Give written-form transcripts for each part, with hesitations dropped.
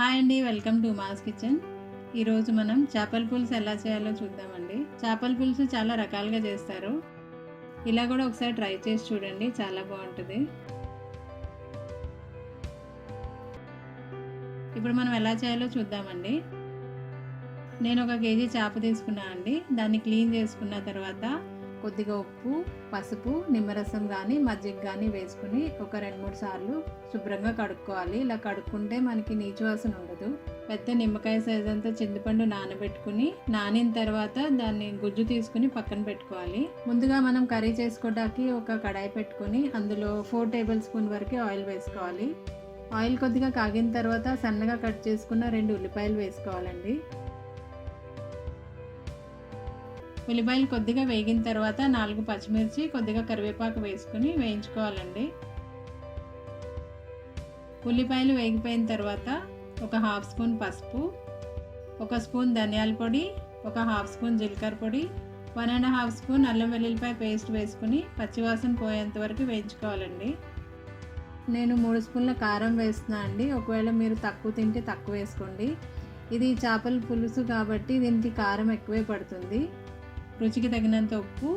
Hi అండి, welcome to mass kitchen. ఈరోజు మనం చేపల పులుసు ఎలా చేయాలో చూద్దామండి. చేపల పులుసు చాలా రకాలుగా చేస్తారు. ఇలా కూడా ఒకసారి ట్రై చేసి చూడండి, చాలా బాగుంటుంది. ఇప్పుడు మనం ఎలా చేయాలో చూద్దామండి. నేను 1 కేజీ చేప తీసుకున్నాను అండి. దాన్ని క్లీన్ చేసుకున్న తర్వాత కొద్దిగా ఉప్పు, పసుపు, నిమ్మరసం కానీ మజ్జిగ కానీ వేసుకుని ఒక 2-3 సార్లు శుభ్రంగా కడుక్కోవాలి. ఇలా కడుక్కుంటే మనకి నీచు వాసన ఉండదు. పెద్ద నిమ్మకాయ సైజ్ అంతా చింతపండు నానబెట్టుకుని నానిన తర్వాత దాన్ని గుజ్జు తీసుకుని పక్కన పెట్టుకోవాలి. ముందుగా మనం కర్రీ చేసుకోవడానికి ఒక కడాయి పెట్టుకుని అందులో 4 టేబుల్ స్పూన్ వరకు ఆయిల్ వేసుకోవాలి. ఆయిల్ కొద్దిగా కాగిన తర్వాత సన్నగా కట్ చేసుకున్న 2 ఉల్లిపాయలు వేసుకోవాలండి. ఉల్లిపాయలు కొద్దిగా వేగిన తర్వాత 4 పచ్చిమిర్చి, కొద్దిగా కరివేపాకు వేసుకుని వేయించుకోవాలండి. ఉల్లిపాయలు వేగిపోయిన తర్వాత ఒక 1/2 స్పూన్ పసుపు, 1 స్పూన్ ధనియాల పొడి, ఒక 1/2 స్పూన్ జీలకర్ర పొడి, 1.5 స్పూన్ అల్లం వెల్లుల్లిపాయ పేస్ట్ వేసుకుని పచ్చివాసన పోయేంత వరకు వేయించుకోవాలండి. నేను 3 స్పూన్ల కారం వేస్తున్నా అండి. ఒకవేళ మీరు తక్కువ తింటే తక్కువ వేసుకోండి. ఇది చేపల పులుసు కాబట్టి దీనికి కారం ఎక్కువే పడుతుంది. రుచికి తగినంత ఉప్పు,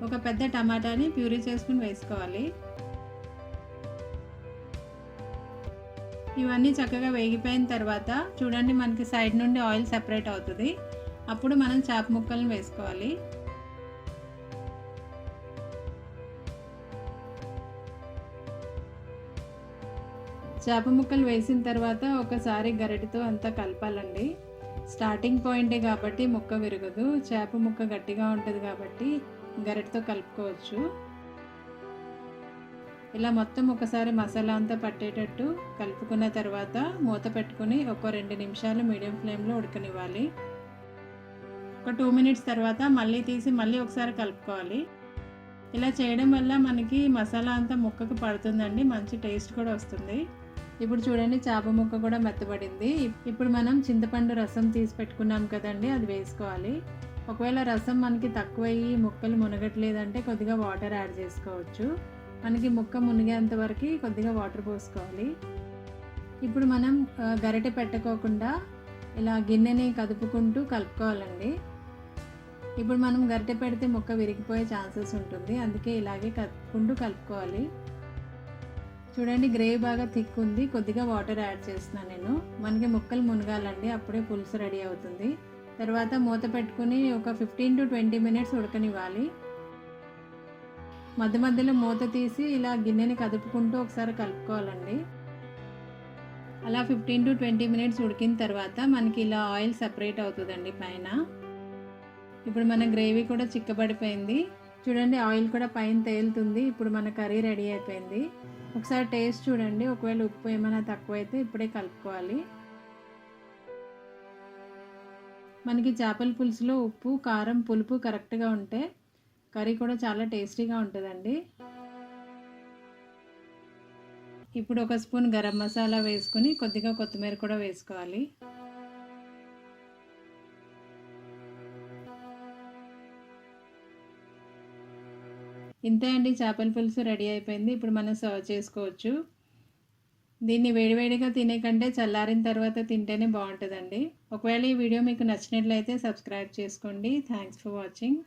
ఒక పెద్ద టమాటాని ప్యూరీ చేసుకుని వేసుకోవాలి. ఇవన్నీ చక్కగా వేగిపోయిన తర్వాత చూడండి, మనకి సైడ్ నుండి ఆయిల్ సెపరేట్ అవుతుంది. అప్పుడు మనం చేప ముక్కలను వేసుకోవాలి. చేప ముక్కలు వేసిన తర్వాత ఒకసారి గరిటెతో అంతా కలపాలండి. స్టార్టింగ్ పాయింటే కాబట్టి ముక్క విరగదు. చేప ముక్క గట్టిగా ఉంటుంది కాబట్టి గరిటెతో కలుపుకోవచ్చు. ఇలా మొత్తం ఒకసారి మసాలా అంతా పట్టేటట్టు కలుపుకున్న తర్వాత మూత పెట్టుకుని ఒక 2 నిమిషాలు మీడియం ఫ్లేమ్లో ఉడకనివ్వాలి. ఒక 2 మినిట్స్ తర్వాత మళ్ళీ తీసి మళ్ళీ ఒకసారి కలుపుకోవాలి. ఇలా చేయడం వల్ల మనకి మసాలా అంతా ముక్కకు పడుతుందండి, మంచి టేస్ట్ కూడా వస్తుంది. ఇప్పుడు చూడండి, చేప ముక్క కూడా మెత్తబడింది. ఇప్పుడు మనం చింతపండు రసం తీసి పెట్టుకున్నాం కదండి, అది వేసుకోవాలి. ఒకవేళ రసం మనకి తక్కువయ్యి ముక్కలు మునగట్లేదంటే కొద్దిగా వాటర్ యాడ్ చేసుకోవచ్చు. మనకి ముక్క మునిగేంత వరకు కొద్దిగా వాటర్ పోసుకోవాలి. ఇప్పుడు మనం గరిటె పెట్టకోకుండా ఇలా గిన్నెని కదుపుకుంటూ కలుపుకోవాలండి. ఇప్పుడు మనం గరిటె పెడితే ముక్క విరిగిపోయే ఛాన్సెస్ ఉంటుంది, అందుకే ఇలాగే కలుపుకుంటూ కలుపుకోవాలి. చూడండి, గ్రేవీ బాగా థిక్ ఉంది. కొద్దిగా వాటర్ యాడ్ చేస్తున్నాను నేను. మనకి ముక్కలు మునగాలండి, అప్పుడే పులుసు రెడీ అవుతుంది. తర్వాత మూత పెట్టుకుని ఒక 15 to 20 మినిట్స్ ఉడకనివ్వాలి. మధ్య మధ్యలో మూత తీసి ఇలా గిన్నెని కదుపుకుంటూ ఒకసారి కలుపుకోవాలండి. అలా 15 to 20 మినిట్స్ ఉడికిన తర్వాత మనకి ఇలా ఆయిల్ సెపరేట్ అవుతుందండి పైన. ఇప్పుడు మన గ్రేవీ కూడా చిక్కబడిపోయింది. చూడండి, ఆయిల్ కూడా పైన తేలుతుంది. ఇప్పుడు మన కర్రీ రెడీ అయిపోయింది. ఒకసారి టేస్ట్ చూడండి, ఒకవేళ ఉప్పు ఏమైనా తక్కువైతే ఇప్పుడే కలుపుకోవాలి. మనకి చేపల పులుసులో ఉప్పు, కారం, పులుపు కరెక్ట్గా ఉంటే కర్రీ కూడా చాలా టేస్టీగా ఉంటుందండి. ఇప్పుడు 1 స్పూన్ గరం మసాలా వేసుకుని కొద్దిగా కొత్తిమీర కూడా వేసుకోవాలి. ఇంతే అండి, చేపల పులుసు రెడీ అయిపోయింది. ఇప్పుడు మనం సర్వ్ చేసుకోవచ్చు. దీన్ని వేడివేడిగా తినే కంటే చల్లారిన తర్వాత తింటేనే బాగుంటుందండి. ఒకవేళ ఈ వీడియో మీకు నచ్చినట్లయితే సబ్స్క్రైబ్ చేసుకోండి. Thanks for watching.